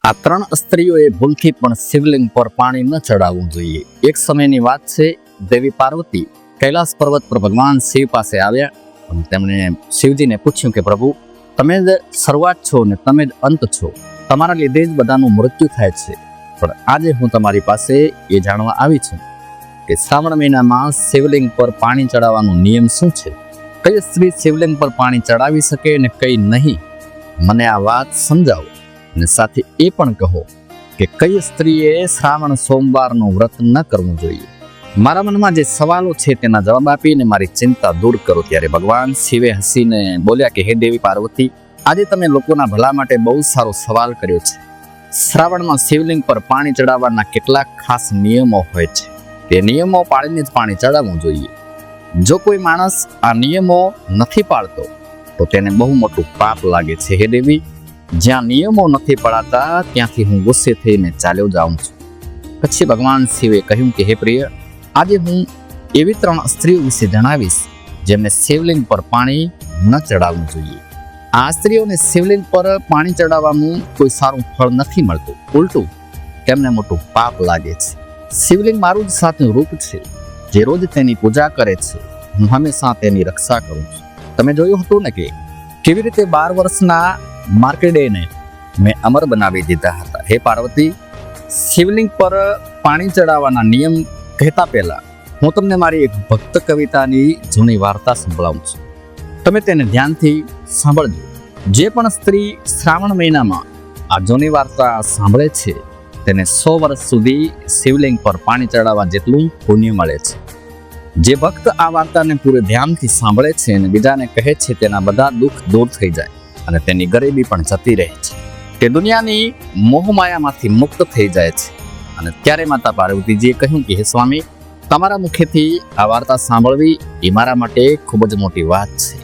આ ત્રણ સ્ત્રીઓએ ભૂલથી પણ શિવલિંગ પર પાણી ન ચડાવવું જોઈએ. એક સમયની વાત છે, દેવી પાર્વતી કૈલાસ પર્વત પર ભગવાન શિવ પાસે આવ્યા અને તેમણે શિવજીને પૂછ્યું કે પ્રભુ, તમે જ શરૂઆત છો ને તમે જ અંત છો, તમારા લીધે જ બધાનું મૃત્યુ થાય છે. પણ આજે હું તમારી પાસે એ જાણવા આવી છું કે શ્રાવણ મહિનામાં શિવલિંગ પર પાણી ચડાવવાનો નિયમ શું છે, કઈ સ્ત્રી શિવલિંગ પર પાણી ચડાવી શકે અને કઈ નહીં. મને આ વાત સમજાવો અને સાથે એ પણ કહો કે કઈ સ્ત્રીએ શ્રાવણ સોમવારનું વ્રત ન કરવું જોઈએ. મારા મનમાં જે સવાલો છે તેના જવાબ આપીને મારી ચિંતા દૂર કરો. ત્યારે ભગવાન શિવે હસીને બોલ્યા કે હે દેવી પાર્વતી, આજે તમે લોકોના ભલા માટે બહુ સારો સવાલ કર્યો છે. શ્રાવણમાં શિવલિંગ પર પાણી ચડાવવાના કેટલાક ખાસ નિયમો હોય છે. તે નિયમો પાળીને જ પાણી ચડાવવું જોઈએ. જો કોઈ માણસ આ નિયમો નથી પાળતો તો તેને બહુ મોટું પાપ લાગે છે. હે દેવી, જ્યાં નિયમો નથી પડાતા ત્યાંથી હું ગુસ્સે થઈને ચાલ્યો જાઉં છું. પછી ભગવાન શિવે કહ્યું કે હે પ્રિય, આજે હું એવી ત્રણ સ્ત્રીઓ વિશે જણાવીશ જેમને શિવલિંગ પર પાણી ન ચડાવવું જોઈએ. આ સ્ત્રીઓને શિવલિંગ પર પાણી ચડાવવાનું કોઈ સારું ફળ નથી મળતું, ઉલટું તેમને મોટું પાપ લાગે છે. શિવલિંગ મારું જ સાચું રૂપ છે. જે રોજ તેની પૂજા કરે છે, હું હંમેશા તેની રક્ષા કરું છું. તમે જોયું હતું ને કે કેવી રીતે 12 વર્ષના માર્કેડેને મેં અમર બનાવી દીધા હતા. હે પાર્વતી, શિવલિંગ પર પાણી ચડાવવાના નિયમ કહેતા પહેલા હું તમને મારી એક ભક્ત કવિતાની જૂની વાર્તા સંભળાવું છું. તમે તેને ધ્યાનથી સાંભળજો. જે પણ સ્ત્રી શ્રાવણ મહિનામાં આ જૂની વાર્તા સાંભળે છે તેને 100 વર્ષ સુધી શિવલિંગ પર પાણી ચડાવવા જેટલું પુણ્ય મળે છે. જે ભક્ત આ વાર્તાને પૂરે ધ્યાનથી સાંભળે છે અને બીજાને કહે છે, તેના બધા દુઃખ દૂર થઈ જાય અને તેની ગરીબી પણ જતી રહે છે. તે દુનિયાની મોહમાયામાંથી મુક્ત થઈ જાય છે. અને ત્યારે માતા પાર્વતીજીએ કહ્યું કે હે સ્વામી, તમારા મુખેથી આ વાર્તા સાંભળવી એ મારા માટે ખૂબ જ મોટી વાત છે.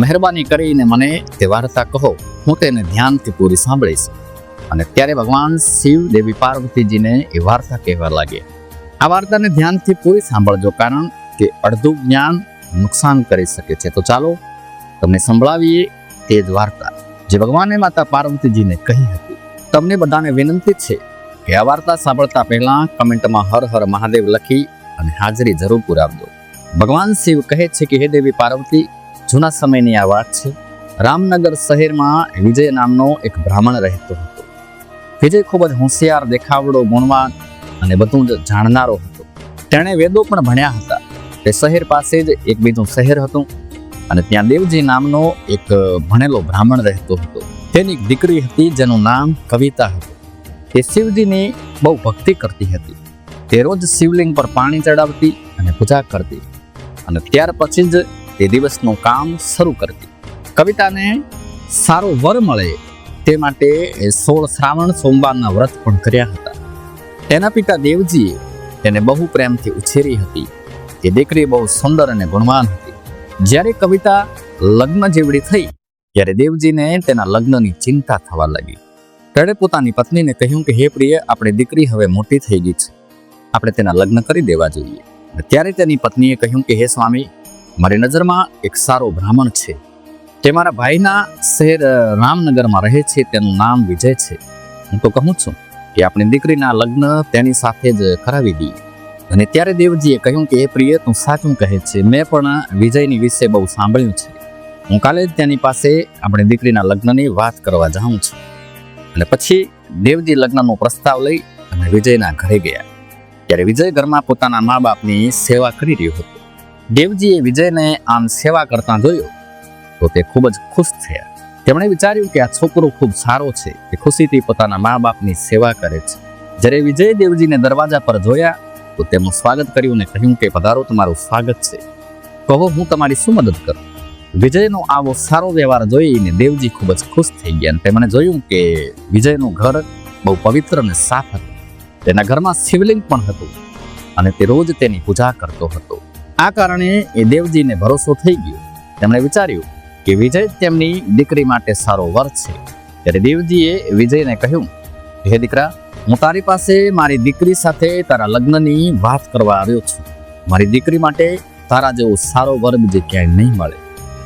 મહેરબાની કરીને મને તે વાર્તા કહો, હું તેને ધ્યાનથી પૂરી સાંભળીશ. અને ત્યારે ભગવાન શિવ દેવી પાર્વતીજીને એ વાર્તા કહેવા લાગ્યા. આ વાર્તાને ધ્યાનથી પૂરી સાંભળજો, કારણ કે અડધું જ્ઞાન નુકસાન કરી શકે છે. તો ચાલો તમને સંભળાવીએ તે જ વાર્તા જે ભગવાને માતા પાર્વતીજીને કહી હતી. તમને બધાને વિનંતી છે કે આ વાર્તા સાંભળતા પહેલા કમેન્ટમાં હર હર મહાદેવ લખી અને હાજરી જરૂર પુરાવજો. ભગવાન શિવ કહે છે કે હે દેવી પાર્વતી, જૂના સમયની આ વાત છે. રામનગર શહેરમાં વિજય નામનો એક બ્રાહ્મણ રહેતો હતો. વિજય ખૂબ જ હોશિયાર, દેખાવડો, ગુણવાન અને બધું જ જાણનારો હતો. તેણે વેદો પણ ભણ્યા હતા. તે શહેર પાસે જ એક બીજું શહેર હતું અને ત્યાં દેવજી નામનો એક ભણેલો બ્રાહ્મણ રહેતો હતો. તેની એક દીકરી હતી જેનું નામ કવિતા હતું. તે શિવજીની બહુ ભક્તિ કરતી હતી. તે રોજ શિવલિંગ પર પાણી ચડાવતી અને પૂજા કરતી અને ત્યાર પછી જ તે દિવસનું કામ શરૂ કરતી. કવિતાને સારો વર મળે તે માટે 16 શ્રાવણ સોમવારના વ્રત પણ કર્યા હતા. તેના પિતા દેવજીએ તેને બહુ પ્રેમથી ઉછેરી હતી. તે દીકરી બહુ સુંદર અને ગુણવાન હતી. જ્યારે કવિતા લગ્ન જેવડી થઈ ત્યારે દેવજીને તેના લગ્નની ચિંતા થવા લાગી. તેણે પોતાની પત્નીને કહ્યું કે હે પ્રિય, આપણી દીકરી હવે મોટી થઈ ગઈ છે, આપણે તેના લગ્ન કરી દેવા જોઈએ. ત્યારે તેની પત્નીએ કહ્યું કે હે સ્વામી, મારી નજરમાં એક સારો બ્રાહ્મણ છે. તે મારા ભાઈના શહેર રામનગરમાં રહે છે. તેનું નામ વિજય છે. હું તો કહું છું કે આપણી દીકરીના લગ્ન તેની સાથે જ કરાવી દઈએ. અને ત્યારે દેવજીએ કહ્યું કે હે પ્રિય, તું સાચું કહે છે. મેં પણ વિજયની વિશે બહુ સાંભળ્યું છે. હું કાલે જ તેની પાસે આપણી દીકરીના લગ્નની વાત કરવા જાઉં છું. અને પછી દેવજી લગ્નનો પ્રસ્તાવ લઈ અને વિજયના ઘરે ગયા. ત્યારે વિજય ઘરમાં પોતાના મા બાપની સેવા કરી રહ્યો હતો. દેવજીએ વિજયને આમ સેવા કરતા જોયો તો તે ખૂબ જ ખુશ થયા. તેમણે વિચાર્યું કે આ છોકરો ખૂબ સારો છે, તે ખુશીથી પોતાના મા બાપની સેવા કરે છે. જ્યારે વિજય દેવજીને દરવાજા પર જોયા તો તેમનું સ્વાગત કર્યું અને કહ્યું કે પધારો, તમારું સ્વાગત છે, કહો હું તમારી શું મદદ કરું. વિજયનો આવો સારો વ્યવહાર જોઈને દેવજી ખૂબ જ ખુશ થઈ ગયા. અને તેમણે જોયું કે વિજયનું ઘર બહુ પવિત્ર અને સાફ હતું. તેના ઘરમાં શિવલિંગ પણ હતું અને તે રોજ તેની પૂજા કરતો હતો. આ કારણે એ દેવજીને ભરોસો થઈ ગયો. તેમણે વિચાર્યું કે વિજય તેમની દીકરી માટે સારો વર છે. ત્યારે દેવજીએ વિજયને કહ્યું, હે દીકરા, હું તારી પાસે મારી દીકરી સાથે તારા લગ્નની વાત કરવા આવ્યો છું. મારી દીકરી માટે તારા જેવો સારો વર બીજે ક્યાંય નહીં મળે.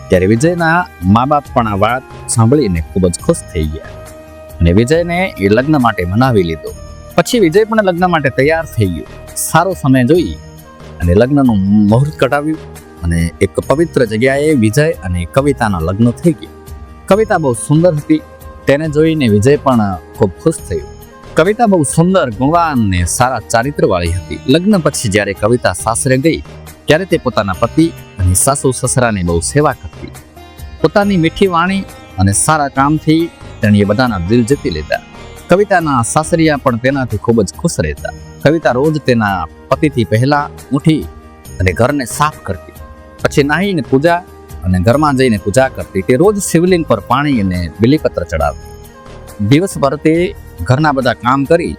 ત્યારે વિજયના મા બાપ પણ આ વાત સાંભળીને ખૂબ જ ખુશ થઈ ગયા. અને વિજયને એ લગ્ન માટે મનાવી લીધો. પછી વિજય પણ લગ્ન માટે તૈયાર થઈ ગયો. સારો સમય જોઈ અને લગ્નનું મુહૂર્ત કઢાવ્યું અને એક પવિત્ર જગ્યાએ વિજય અને કવિતાના લગ્ન થઈ ગયા. કવિતા બહુ સુંદર હતી. તેને જોઈને વિજય પણ ખૂબ ખુશ થયો. કવિતા બહુ સુંદર, ગુણવાન અને સારા ચારિત્રવાળી હતી. લગ્ન પછી જ્યારે કવિતા સાસરે ગઈ ત્યારે તે પોતાના પતિ અને સાસુ સસરાની બહુ સેવા કરતી. પોતાની મીઠી વાણી અને સારા કામથી તેણે બધાના દિલ જીતી લીધા. કવિતાના સાસરિયા પણ તેનાથી ખૂબ જ ખુશ રહેતા. કવિતા રોજ તેના પતિથી પહેલા ઉઠી અને ઘરને સાફ કરતી, પછી નાહીને પૂજા અને ઘરમાં જઈને પૂજા કરતી. તે રોજ શિવલિંગ પર પાણી અને બિલીપત્ર ચડાવતી. દિવસભર તે ઘરના બધા કામ કરી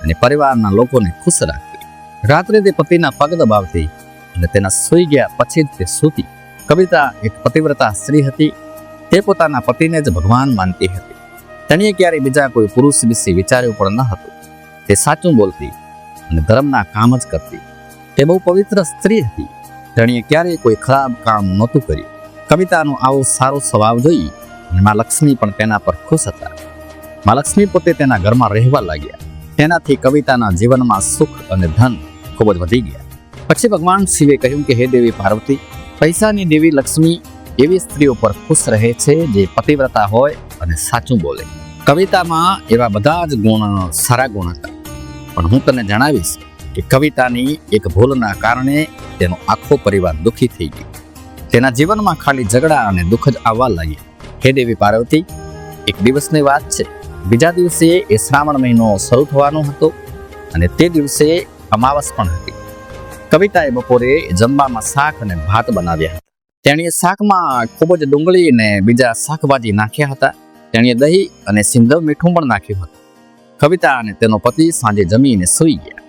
અને પરિવારના લોકોને ખુશ રાખતી. રાત્રે તે પતિના પગ દબાવતી અને તેના સૂઈ ગયા પછી જ તે સૂતી. કવિતા એક પતિવ્રતા સ્ત્રી હતી. તે પોતાના પતિને જ ભગવાન માનતી હતી. તેણીએ ક્યારેય બીજા કોઈ પુરુષ વિશે વિચાર્યું પણ ન હતું. તે સાચું બોલતી અને ધર્મના કામ જ કરતી. તે બહુ પવિત્ર સ્ત્રી હતી. તેણીએ ક્યારેય કોઈ ખરાબ કામ નહોતું કર્યું. કવિતાનો આવો સારો સ્વભાવ જોઈ અને મા લક્ષ્મી પણ તેના પર ખુશ હતા. મા લક્ષ્મી પોતે તેના ઘરમાં રહેવા લાગ્યા. તેનાથી કવિતાના જીવનમાં સુખ અને ધન ખૂબ જ વધી ગયા. પછી ભગવાન શિવે કહ્યું કે હે દેવી પાર્વતી, પૈસાની દેવી લક્ષ્મી એવી સ્ત્રીઓ પર ખુશ રહે છે જે પતિવ્રતા હોય અને સાચું બોલે. કવિતામાં એવા બધા જ સારા ગુણ હતા. પણ હું તને જણાવીશ કે કવિતાની એક ભૂલના કારણે તેનો આખો પરિવાર દુઃખી થઈ ગયો. તેના જીવનમાં ખાલી ઝઘડા અને દુઃખ જ આવવા લાગ્યા. હે દેવી પાર્વતી, એક દિવસની વાત છે. બીજા દિવસે એ શ્રાવણ મહિનો શરૂ થવાનો હતો અને તે દિવસે અમાવસ પણ હતી. કવિતાએ બપોરે જમવામાં શાક અને ભાત બનાવ્યા હતા. તેણીએ શાકમાં ખૂબ જ ડુંગળી અને બીજા શાકભાજી નાખ્યા હતા. તેણીએ દહીં અને સિંધવ મીઠું પણ નાખ્યું હતું. કવિતા અને તેનો પતિ સાંજે જમીને સૂઈ ગયા.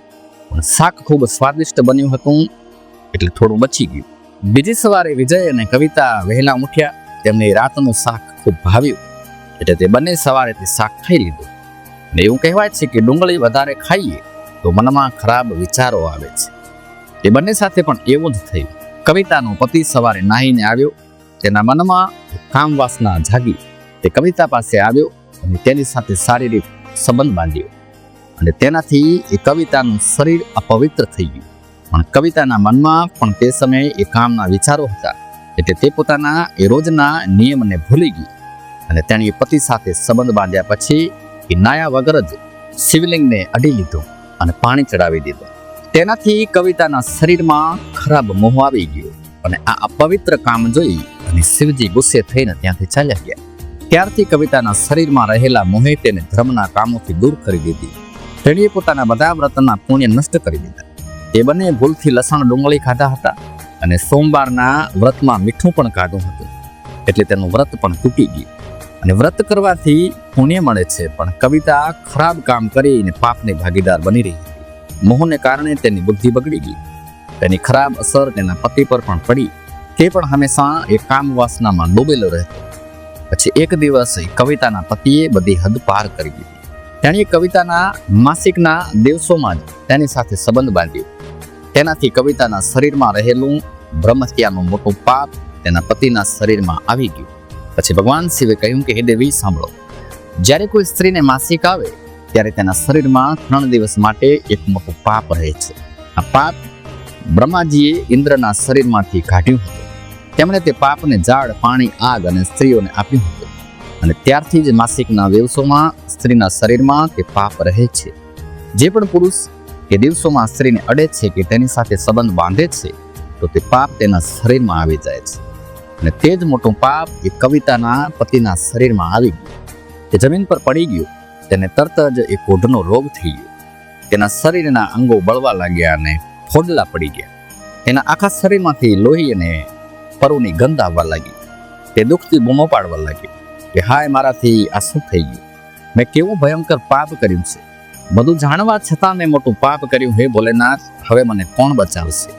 પણ શાક ખૂબ સ્વાદિષ્ટ બન્યું હતું એટલે થોડું બચી ગયું. બીજી સવારે વિજય અને કવિતા વહેલા ઉઠ્યા. તેમને રાતનું શાક ખૂબ ભાવ્યું એટલે તે બંને સવારે તે શાક ખાઈ લીધું. અને એવું કહેવાય છે કે ડુંગળી વધારે ખાઈએ તો મનમાં ખરાબ વિચારો આવે છે. એ બંને સાથે પણ એવું જ થયું. કવિતાનો પતિ સવારે નાહીને આવ્યો. તેના મનમાં કામ વાસના જાગી. તે કવિતા પાસે આવ્યો અને તેની સાથે શારીરિક સંબંધ બાંધ્યો અને તેનાથી એ કવિતાનું શરીર અપવિત્ર થઈ ગયું. પણ કવિતાના મનમાં પણ તે સમયે એ કામના વિચારો હતા એટલે તે પોતાના એ રોજના નિયમને ભૂલી ગઈ અને તેણે પતિ સાથે સંબંધ બાંધ્યા પછી એ નાયા વગર જ શિવલિંગને અડી લીધું અને પાણી ચડાવી દીધું. તેનાથી કવિતાના શરીરમાં ખરાબ મોહ આવી ગયો અને આ અપવિત્ર કામ જોઈ અને શિવજી ગુસ્સે થઈને ત્યાંથી ચાલ્યા ગયા. ત્યારથી કવિતાના શરીરમાં રહેલા મોહે તેને ધર્મના કામોથી દૂર કરી દીધી. તેણીએ પોતાના બધા વ્રતના પુણ્ય નષ્ટ કરી દીધા. તે બંને ભૂલથી લસણ ડુંગળી ખાધા હતા અને સોમવારના વ્રતમાં મીઠું પણ ખાધું હતું એટલે તેનું વ્રત પણ તૂટી ગયું. અને વ્રત કરવાથી પુણ્ય મળે છે, પણ કવિતા ખરાબ કામ કરીને પાપને ભાગીદાર બની રહી હતી. મોહને કારણે તેની બુદ્ધિ બગડી ગઈ. તેની ખરાબ અસર તેના પતિ પર પણ પડી. તે પણ હંમેશા એ કામ વાસનામાં ડૂબેલો રહેતો. પછી એક દિવસ કવિતાના પતિએ બધી હદ પાર કરી દીધી. તેણે કવિતાના માસિકના દિવસોમાં જ તેની સાથે સંબંધ બાંધ્યો. તેનાથી કવિતાના શરીરમાં રહેલું બ્રહ્મહત્યાનું મોટું પાપ તેના પતિના શરીરમાં આવી ગયું. પછી ભગવાન શિવે કહ્યું કે હે દેવી સાંભળો, જ્યારે કોઈ સ્ત્રીને માસિક આવે ત્યારે તેના શરીરમાં 3 દિવસ માટે એક મોટું પાપ રહે છે. આ પાપ બ્રહ્માજીએ ઇન્દ્રના શરીરમાંથી કાઢ્યું હતું. તેમણે તે પાપને ઝાડ, પાણી, આગ અને સ્ત્રીઓને આપ્યું હતું અને ત્યારથી જ માસિકના દિવસોમાં સ્ત્રીના શરીરમાં તે પાપ રહે છે. જે પણ પુરુષ એ દિવસોમાં સ્ત્રીને અડે છે કે તેની સાથે સંબંધ બાંધે છે તો તે પાપ તેના શરીરમાં આવી જાય છે. અને તે જ મોટું પાપ એ કવિતાના પતિના શરીરમાં આવી ગયું. તે જમીન પર પડી ગયું. તેને તરત જ એ કોઢનો રોગ થઈ ગયો. તેના શરીરના અંગો બળવા લાગ્યા અને ફોડલા પડી ગયા. તેના આખા શરીરમાંથી લોહી અને પરુની ગંધ આવવા લાગી. તે દુઃખથી બૂમો પાડવા લાગી કે હાય, મારાથી આ શું થઈ ગયું? મેં કેવું ભયંકર પાપ કર્યું છે. બધું જાણવા છતાં મેં મોટું પાપ કર્યું. હે ભોલેનાથ, હવે મને કોણ બચાવશે?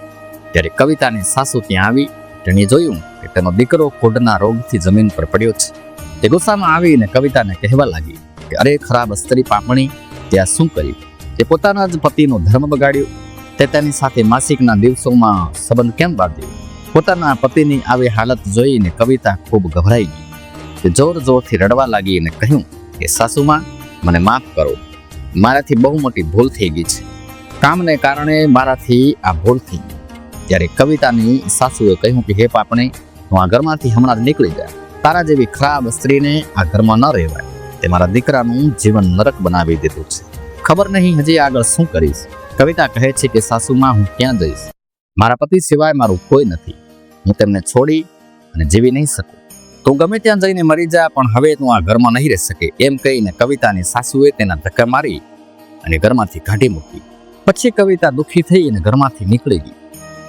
ત્યારે કવિતાની સાસુ ત્યાં આવી. તેણે જોયું કે તેનો દીકરો કોઢના રોગથી જમીન પર પડ્યો છે. તે ગુસ્સામાં આવીને કવિતાને કહેવા લાગી કે અરે ખરાબ સ્ત્રી પાપણી, તે આ શું કર્યું? તે પોતાના જ પતિનો ધર્મ બગાડ્યો. તે તેની સાથે માસિકના દિવસોમાં સંબંધ કેમ બાંધ્યો? પોતાના પતિની આવી હાલત જોઈને કવિતા ખૂબ ગભરાઈ ગઈ. તે જોર જોરથી રડવા લાગી અને કહ્યું કે સાસુમાં, મને માફ કરો, મારાથી બહુ મોટી ભૂલ થઈ ગઈ છે, કામને કારણે મારાથી આ ભૂલ થઈ ગઈ. ત્યારે કવિતાની સાસુએ કહ્યું કે હે પાપણે, તું આ ઘરમાંથી હમણાં જ નીકળી જા. તારા જેવી ખરાબ સ્ત્રીને આ ઘરમાં ન રહેવાય. તે મારા દીકરાનું જીવન નરક બનાવી દીધું છે. ખબર નહીં હજી આગળ શું કરીશ. કવિતા કહે છે કે સાસુમાં, હું ક્યાં જઈશ? મારા પતિ સિવાય મારું કોઈ નથી. હું તેમને છોડી અને જીવી નહીં શકું. તું ગમે ત્યાં જઈને મરી જા, પણ હવે તું આ ઘરમાં નહીં રહી શકે. એમ કહીને કવિતાની સાસુએ તેના ધક્કા મારી અને ઘરમાંથી કાઢી મૂકી. પછી કવિતા દુઃખી થઈ અને ઘરમાંથી નીકળી ગઈ.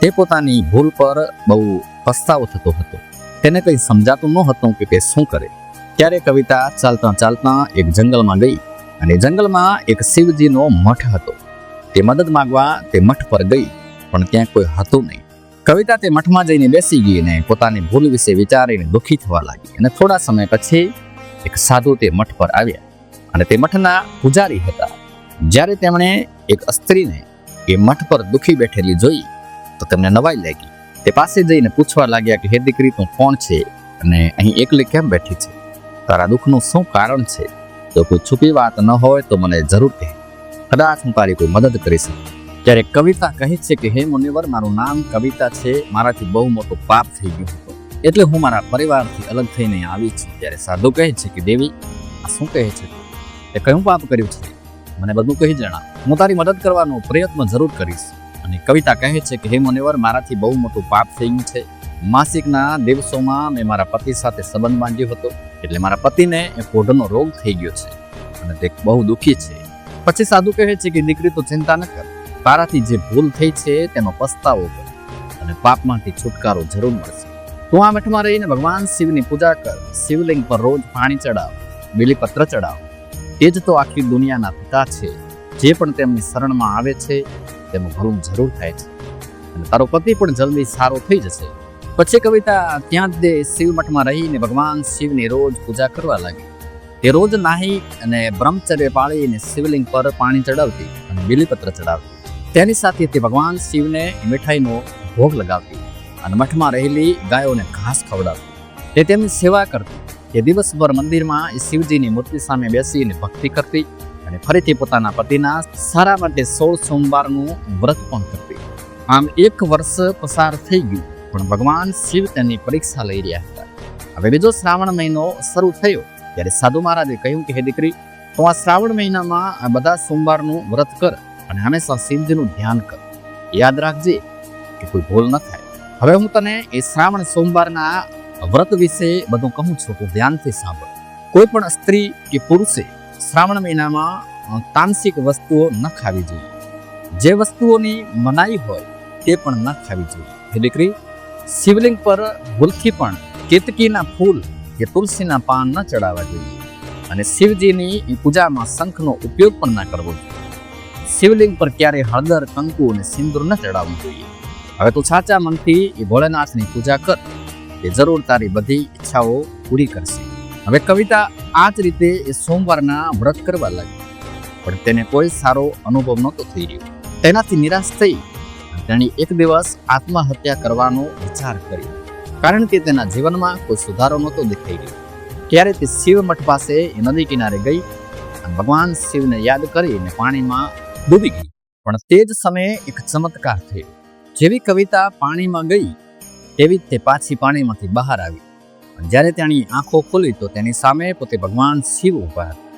તે પોતાની ભૂલ પર બહુ પસ્તાવો થતો હતો. તેને કંઈ સમજાતું ન હતું કે તે શું કરે. ત્યારે કવિતા ચાલતા ચાલતા એક જંગલમાં ગઈ અને જંગલમાં એક શિવજીનો મઠ હતો. તે મદદ માંગવા તે મઠ પર ગઈ, પણ ત્યાં કોઈ હતું નહીં. કવિતા તે મઠમાં જઈને બેસી ગઈ અને પોતાની ભૂલ વિશે વિચારીને દુઃખી થવા લાગી. અને થોડા સમય પછી એક સાધુ તે મઠ પર આવ્યા અને તે મઠના પૂજારી હતા. જ્યારે તેમણે એક સ્ત્રીને એ મઠ પર દુઃખી બેઠેલી જોઈ તો તેમને નવાઈ લાગી. તે પાસે જઈને પૂછવા લાગ્યા કે હે દીકરી, તું કોણ છે અને અહીં એકલી કેમ બેઠી છે? તારા દુઃખનું શું કારણ છે? જો કોઈ છુપી વાત ન હોય તો મને જરૂર કહે. કદાચ હું તારી કોઈ મદદ કરી શકું. ત્યારે કવિતા કહે છે કે હે મુનિવર, મારું નામ કવિતા છે. મારાથી બહુ મોટું પાપ થઈ ગયું હતું, એટલે હું મારા પરિવારથી અલગ થઈને આવી છું. ત્યારે સાધુ કહે છે કે દેવી, આ શું કહે છે? તે કયું પાપ કર્યું છે? મને બધું કહી જણાવ. હું તારી મદદ કરવાનો પ્રયત્ન જરૂર કરીશ. અને કવિતા કહે છે કે હે મુનિવર, મારાથી બહુ મોટું પાપ થઈ ગયું છે. માસિકના દિવસોમાં મેં મારા પતિ સાથે સંબંધ બાંધ્યો હતો, એટલે મારા પતિને એક કોઢનો રોગ થઈ ગયો છે અને તે બહુ દુઃખી છે. પછી સાધુ કહે છે કે દીકરી, તો ચિંતા ન કર. તારાથી જે ભૂલ થઈ છે તેનો પસ્તાવો કર અને પાપમાંથી છુટકારો જરૂર મળશે. તું આ મઠમાં રહીને ભગવાન શિવની પૂજા કર. શિવલિંગ પર રોજ પાણી ચડાવ, બીલીપત્ર ચડાવ. એ જ તો આખી દુનિયાના પિતા છે. જે પણ તેમની શરણમાં આવે છે તેનું ભલું જરૂર થાય છે અને તારો પતિ પણ જલ્દી સારો થઈ જશે. પછી કવિતા ત્યાં જ શિવ મઠમાં રહીને ભગવાન શિવની રોજ પૂજા કરવા લાગી. તે રોજ નાહી અને બ્રહ્મચર્ય પાળીને શિવલિંગ પર પાણી ચડાવતી અને બીલીપત્ર ચડાવતી. તેની સાથે તે ભગવાન શિવને મીઠાઈનો ભોગ લગાવતી અને મઠમાં રહેલી ગાયોને ઘાસ ખવડાવતી. તે તેમની સેવા કરતી. તે દિવસભર મંદિરમાં શિવજીની મૂર્તિ સામે બેસીને ભક્તિ કરતી અને ફરીથી પોતાના પતિના સારા માટે 16 સોમવારનું વ્રત પણ કરતી. આમ 1 વર્ષ પસાર થઈ ગયું, પણ ભગવાન શિવ તેની પરીક્ષા લઈ રહ્યા હતા. હવે બીજો શ્રાવણ મહિનો શરૂ થયો ત્યારે સાધુ મહારાજે કહ્યું કે હે દીકરી, તું આ શ્રાવણ મહિનામાં આ બધા સોમવારનું વ્રત કર અને હંમેશા શિવજીનું ધ્યાન કર. યાદ રાખજે કે કોઈ ભૂલ ન થાય. હવે હું તને એ શ્રાવણ સોમવારના વ્રત વિશે બધું કહું છું, તું ધ્યાનથી સાંભળ. કોઈ પણ સ્ત્રી કે પુરુષે શ્રાવણ મહિનામાં તામસિક વસ્તુઓ ન ખાવી જોઈએ. જે વસ્તુઓની મનાઈ હોય તે પણ ન ખાવી જોઈએ. હે દીકરી, શિવલિંગ પર ભૂલથી પણ કેતકીના ફૂલ કે તુલસીના પાન ન ચડાવવા જોઈએ અને શિવજીની પૂજામાં શંખનો ઉપયોગ પણ ન કરવો જોઈએ. શિવલિંગ પર ક્યારેય હળદર, કંકુ અને સિંદૂર ન ચડાવવું જોઈએ. હવે તું સાચા મનથી એ ભોળેનાથની પૂજા કર. એ જરૂર તારી બધી ઈચ્છાઓ પૂરી કરશે. હવે કવિતા આ જ રીતે એ સોમવારના વ્રત કરવા લાગી, પણ તેને કોઈ સારો અનુભવ નહોતો થઈ રહ્યો. તેનાથી નિરાશ થઈ તેણે એક દિવસ આત્મહત્યા કરવાનો વિચાર કર્યો, કારણ કે તેના જીવનમાં કોઈ સુધારો નહોતો દેખાઈ રહ્યો. ત્યારે તે શિવ મઠ પાસે એ નદી કિનારે ગઈ અને ભગવાન શિવને યાદ કરીને પાણીમાં ડૂબી ગઈ. પણ તે જ સમયે એક ચમત્કાર થયો. જેવી કવિતા પાણીમાં ગઈ તેવી જ તે પાછી પાણીમાંથી બહાર આવી. જ્યારે તેની આંખો ખોલી તો તેની સામે પોતે ભગવાન શિવ ઊભા હતા.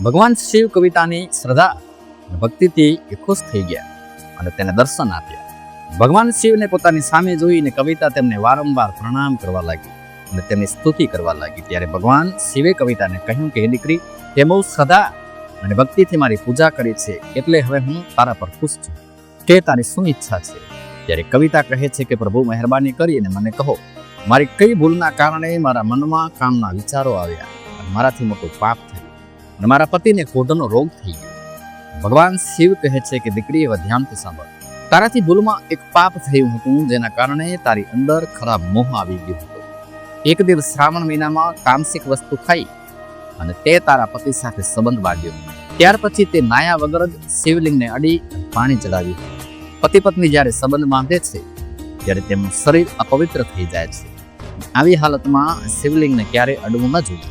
ભગવાન શિવ કવિતાની શ્રદ્ધા અને ભક્તિથી એ ખુશ થઈ ગયા અને તેને દર્શન આપ્યા. ભગવાન શિવને પોતાની સામે જોઈને કવિતા તેમને વારંવાર પ્રણામ કરવા લાગી અને તેમની સ્તુતિ કરવા લાગી. ત્યારે ભગવાન શિવે કવિતાને કહ્યું કે હે દીકરી, તે બહુ શ્રદ્ધા અને ભક્તિથી મારી પૂજા કરી છે, એટલે હવે હું તારા પર ખુશ છું. કે તારી શું ઈચ્છા છે? ત્યારે કવિતા કહે છે કે પ્રભુ, મહેરબાની કરીને મને કહો, મારી કઈ ભૂલના કારણે મારા મનમાં કામના વિચારો આવ્યા અને મારાથી મોટું પાપ થયું અને મારા પતિને કોઢનો રોગ થઈ ગયો. ભગવાન શિવ કહે છે કે દીકરી, હવે ધ્યાનથી સાંભળ. તારાથી ભૂલમાં એક પાપ થયું હતું, જેના કારણે તારી અંદર ખરાબ મોહ આવી ગયો હતો. એક દિવસ શ્રાવણ મહિનામાં તામસિક વસ્તુ ખાઈ અને તે તારા પતિ સાથે સંબંધ બાંધ્યો. ત્યાર પછી તે નાયા વગર જ શિવલિંગને અડી પાણી ચડાવ્યું. પતિ પત્ની જ્યારે સંબંધ બાંધે છે ત્યારે તેમનું શરીર અપવિત્ર થઈ જાય છે. આવી હાલતમાં શિવલિંગને ક્યારે અડવું ન જોઈએ.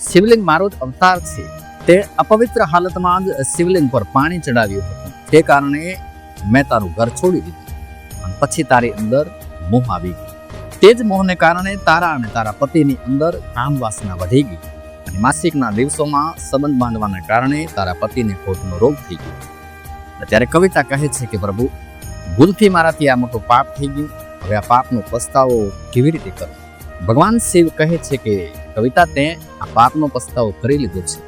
શિવલિંગ મારો જ અવતાર છે તે અપવિત્ર હાલતમાં જ શિવલિંગ પર પાણી ચડાવ્યું હતું. તે કારણે મેં તારું ઘર છોડી દીધું અને પછી તારી અંદર મોહ આવી ગઈ. તે જ મોહને કારણે તારા અને તારા પતિની અંદર કામ વાસના વધી ગઈ અને માસિકના દિવસોમાં સંબંધ બાંધવાના કારણે તારા પતિને કોઢનો રોગ થઈ ગયો. ત્યારે કવિતા કહે છે કે પ્રભુ, ભૂલથી મારાથી આ મોટું પાપ થઈ ગયું. હવે આ પાપનો પસ્તાવો કેવી રીતે કરું? ભગવાન શિવ કહે છે કે કવિતા, તે આ પાપનો પસ્તાવો કરી લીધો છે.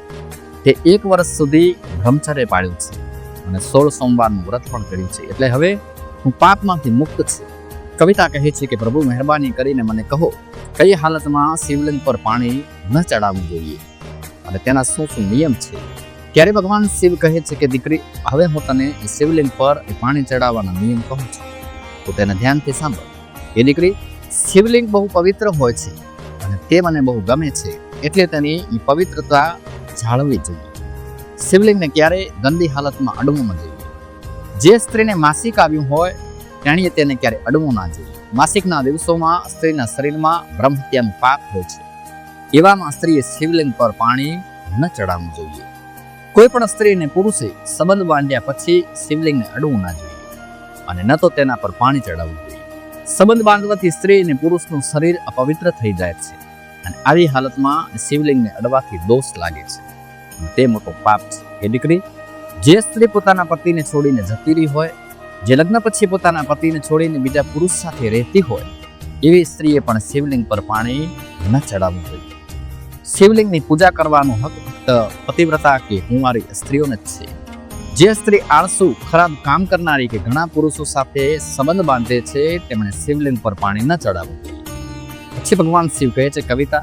તે 1 વર્ષ સુધી બ્રહ્મચર્ય પાળ્યું છે અને 16 સોમવારનું વ્રત પણ કર્યું છે. એટલે હવે હું પાપમાંથી મુક્ત છું. કવિતા કહે છે કે પ્રભુ, મહેરબાની કરીને મને કહો, કઈ હાલતમાં શિવલિંગ પર પાણી ન ચડાવવું જોઈએ અને તેના શું શું નિયમ છે? ત્યારે ભગવાન શિવ કહે છે કે દીકરી, હવે હું તને શિવલિંગ પર પાણી ચડાવવાના નિયમ કહું છું, તો તેને ધ્યાનથી સાંભળ. એ દીકરી, શિવલિંગ બહુ પવિત્ર હોય છે અને તે મને બહુ ગમે છે, એટલે તેની એ પવિત્રતા જાળવવી જોઈએ. શિવલિંગને ક્યારેય ગંદી હાલતમાં અડવું ન જોઈએ. જે સ્ત્રીને માસિક આવ્યું હોય તેણીએ તેને ક્યારેય અડવું ના જોઈએ. માસિકના દિવસોમાં સ્ત્રીના શરીરમાં બ્રહ્મહત્યાનું પાપ હોય છે. એવામાં સ્ત્રીએ શિવલિંગ પર પાણી ન ચડાવવું જોઈએ. કોઈ પણ સ્ત્રી અને પુરુષે સંબંધ બાંધ્યા પછી શિવલિંગને અડવું ના જોઈએ અને ન તો તેના પર પાણી ચડાવવું જોઈએ. સંબંધ બાંધવાથી સ્ત્રી અને પુરુષનું શરીર અપવિત્ર થઈ જાય છે અને આવી હાલતમાં શિવલિંગને અડવાથી દોષ લાગે છે. તે મોટો પાપ છે. એ દીકરી, જે સ્ત્રી પોતાના પતિને છોડીને જતી રહી હોય, જે લગ્ન પછી પોતાના પતિને છોડીને બીજા પુરુષ સાથે રહેતી હોય, એવી સ્ત્રીએ પણ શિવલિંગ પર પાણી ન ચડાવવું જોઈએ. શિવલિંગની પૂજા કરવાનો હક ફક્ત પતિવ્રતા કે કુંવારી સ્ત્રીઓને જ છે. જે સ્ત્રી આળસુ, ખરાબ કામ કરનારી કે ઘણા પુરુષો સાથે સંબંધ બાંધે છે, તેમણે શિવલિંગ પર પાણી ન ચડાવવું જોઈએ. પછી ભગવાન શિવ કહે છે, કવિતા,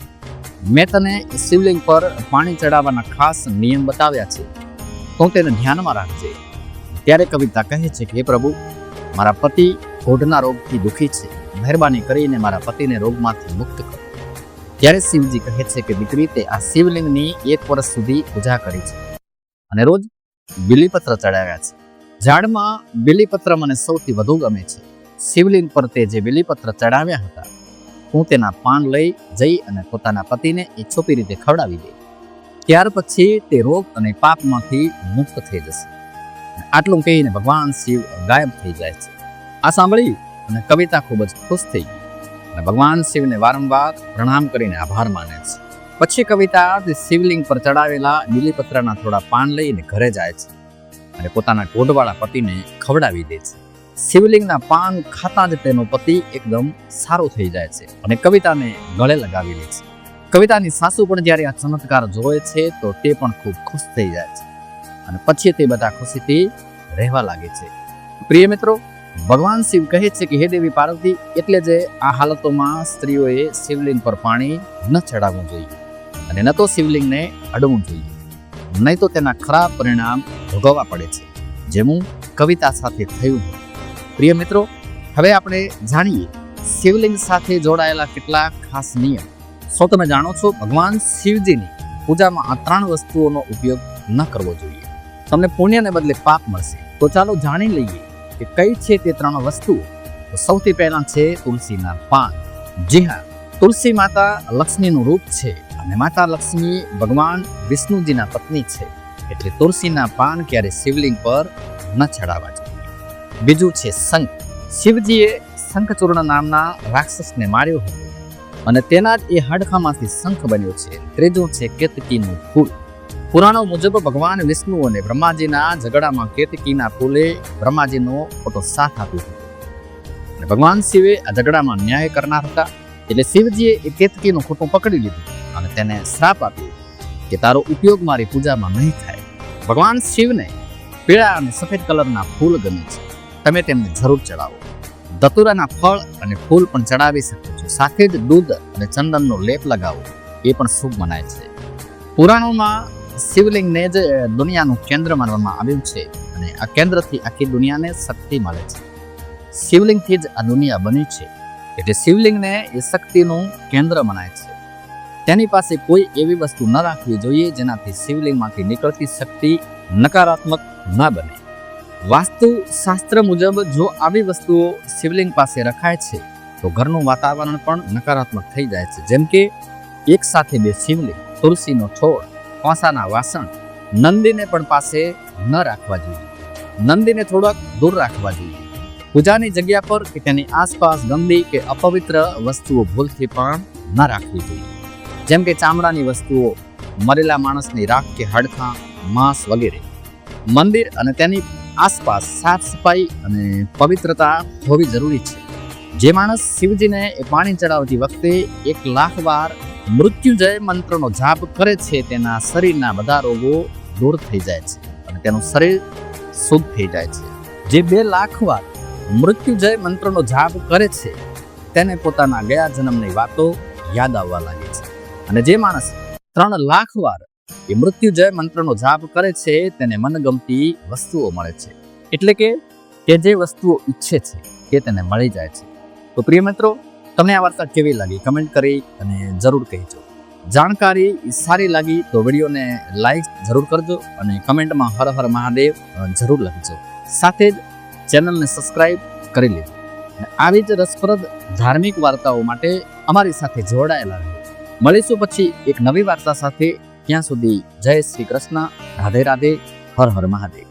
મેં તને શિવલિંગ પર પાણી ચડાવવાના ખાસ નિયમ બતાવ્યા છે, તો તેને ધ્યાનમાં રાખજે. ત્યારે કવિતા કહે છે કે હે પ્રભુ, મારા પતિ કોઢના રોગથી દુઃખી છે. મહેરબાની કરીને મારા પતિને રોગમાંથી મુક્ત કરો. ત્યારે શિવજી કહે છે કે દીકરી, તે આ શિવલિંગની 1 વર્ષ સુધી પૂજા કરી છે અને રોજ બિલીપત્ર ચડાવ્યા છે. ઝાડમાં બિલીપત્ર મને સૌથી વધુ ગમે છે. શિવલિંગ પર તે જે બિલીપત્ર ચડાવ્યા હતા, હું તેના પાન લઈ જઈ અને પોતાના પતિને એ છોપી રીતે ખવડાવી દે. ત્યાર પછી તે રોગ અને પાપમાંથી મુક્ત થઈ જશે. આટલું કહીને ભગવાન શિવ ગાયબ થઈ જાય છે. આ સાંભળી અને કવિતા ખૂબ જ ખુશ થઈ ગઈ અને ભગવાન શિવને વારંવાર પ્રણામ કરીને આભાર માને છે. પછી કવિતા શિવલિંગ પર ચડાવેલા બિલીપત્રના થોડા પાન લઈને ઘરે જાય છે અને પોતાના કોઢવાળા પતિને ખવડાવી દે છે. શિવલિંગના પાન ખાતા જ તેનો પતિ એકદમ સારો થઈ જાય છે અને કવિતાને ગળે લગાવી લે છે. કવિતાની સાસુ પણ જ્યારે આ ચમત્કાર જોવે છે તો તે પણ ખૂબ ખુશ થઈ જાય છે અને પછી તે બધા ખુશીથી રહેવા લાગે છે. પ્રિય મિત્રો, ભગવાન શિવ કહે છે કે હે દેવી પાર્વતી, એટલે જે આ હાલતોમાં સ્ત્રીઓએ શિવલિંગ પર પાણી ન ચડાવવું જોઈએ અને ન તો શિવલિંગને અડવું જોઈએ, નહીં તો તેના ખરાબ પરિણામ ભોગવવા પડે છે, જેવું કવિતા સાથે થયું. પ્રિય મિત્રો, હવે આપણે જાણીએ શિવલિંગ સાથે જોડાયેલા કેટલાક ખાસ નિયમ. શું તમે જાણો છો, ભગવાન શિવજીની પૂજામાં આ 3 વસ્તુઓનો ઉપયોગ ન કરવો જોઈએ. તમને પુણ્યને બદલે પાપ મળશે. તો ચાલો જાણી લઈએ કે કઈ છે તે 3 વસ્તુઓ. તો સૌથી પહેલા છે તુલસીના પાન. જી હા, તુલસી માતા લક્ષ્મીનું રૂપ છે અને માતા લક્ષ્મી ભગવાન વિષ્ણુજીના પત્ની છે, એટલે તુલસીના પાન ક્યારે શિવલિંગ પર ન ચડાવવા જોઈએ. બીજું છે શંખ. શિવજીએ શંખચૂર્ણ નામના રાક્ષસને માર્યો હતો અને તેના જ એ હાડકામાંથી શંખ બન્યો છે. ત્રીજું છે કેતકીનું ફૂલ. પુરાણો મુજબ ભગવાન વિષ્ણુ અને બ્રહ્માજીના ઝઘડામાં કેતકીના ફૂલે બ્રહ્માજીનો ખોટો સાથ આપ્યો હતો અને ભગવાન શિવે આ ઝઘડામાં ન્યાય કરનાર હતા, એટલે શિવજીએ એ કેતકીનું ખોટું પકડી લીધું અને તેને શ્રાપ આપ્યો કે તારો ઉપયોગ મારી પૂજામાં નહીં થાય. ભગવાન શિવને પીળા અને સફેદ કલરના ફૂલ ગમે છે, તમે તેમને જરૂર ચડાવો. ધતુરાના ફળ અને ફૂલ પણ ચડાવી શકો છો. સાથે જ દૂધ અને ચંદનનો લેપ લગાવો, એ પણ શુભ મનાય છે. પુરાણોમાં શિવલિંગને જ દુનિયાનું કેન્દ્ર માનવામાં આવ્યું છે અને આ કેન્દ્રથી આખી દુનિયાને શક્તિ મળે છે. શિવલિંગથી જ આ દુનિયા બની છે, એટલે શિવલિંગને એ શક્તિનું કેન્દ્ર મનાય છે. તેની પાસે કોઈ એવી વસ્તુ ન રાખવી જોઈએ જેનાથી શિવલિંગમાંથી નીકળતી શક્તિ નકારાત્મક ન બને. વાસ્તુ શાસ્ત્ર મુજબ જો આવી વસ્તુઓ શિવલિંગ પાસે રખાય છે તો ઘરનું વાતાવરણ પણ નકારાત્મક થઈ જાય છે. જેમ કે એક સાથે 2 શિવલિંગ, તુલસીનો છોડ, કોસાના વાસણ નંદીને પણ પાસે ન રાખવા જોઈએ. નંદીને થોડાક દૂર રાખવા જોઈએ. પૂજાની જગ્યા પર કે તેની આસપાસ ગંદી કે અપવિત્ર વસ્તુઓ ભૂલથી પણ ન રાખવી જોઈએ. જેમ કે ચામડાની વસ્તુઓ, મરેલા માણસની રાખ કે હાડકાં, માંસ વગેરે. મંદિર અને તેની આસપાસ સાફ સફાઈ અને પવિત્રતા હોવી જરૂરી છે. જે માણસ શિવજીને એ પાણી ચડાવતી વખતે 1,00,000 વાર મૃત્યુંજય મંત્રનો જાપ કરે છે, તેના શરીરના બધા રોગો દૂર થઈ જાય છે અને તેનું શરીર શુદ્ધ થઈ જાય છે. જે 2,00,000 વાર મૃત્યુંજય મંત્રનો જાપ કરે છે તેને પોતાના ગયા જન્મની વાતો યાદ આવવા લાગે છે. અને જે માણસ 3,00,000 વાર એ મૃત્યુંજય મંત્રનો જાપ કરે છે તેને મનગમતી વસ્તુઓ મળે છે. એટલે કે જે વસ્તુઓ ઈચ્છે છે તે તેને મળી જાય છે. તો પ્રિય મિત્રો, તમને આ વાર્તા કેવી લાગી કમેન્ટ કરી અને જરૂર કહેજો. જાણકારી સારી લાગી તો વિડીયોને લાઈક જરૂર કરજો અને કમેન્ટમાં હર હર મહાદેવ જરૂર લખજો. સાથે જ ચેનલને સબસ્ક્રાઈબ કરી લેજો. આવી જ રસપ્રદ ધાર્મિક વાર્તાઓ માટે અમારી સાથે જોડાયેલા રહો. મળીશું પછી એક નવી વાર્તા સાથે. ત્યાં સુધી જય શ્રી કૃષ્ણ, રાધે રાધે, હર હર મહાદેવ.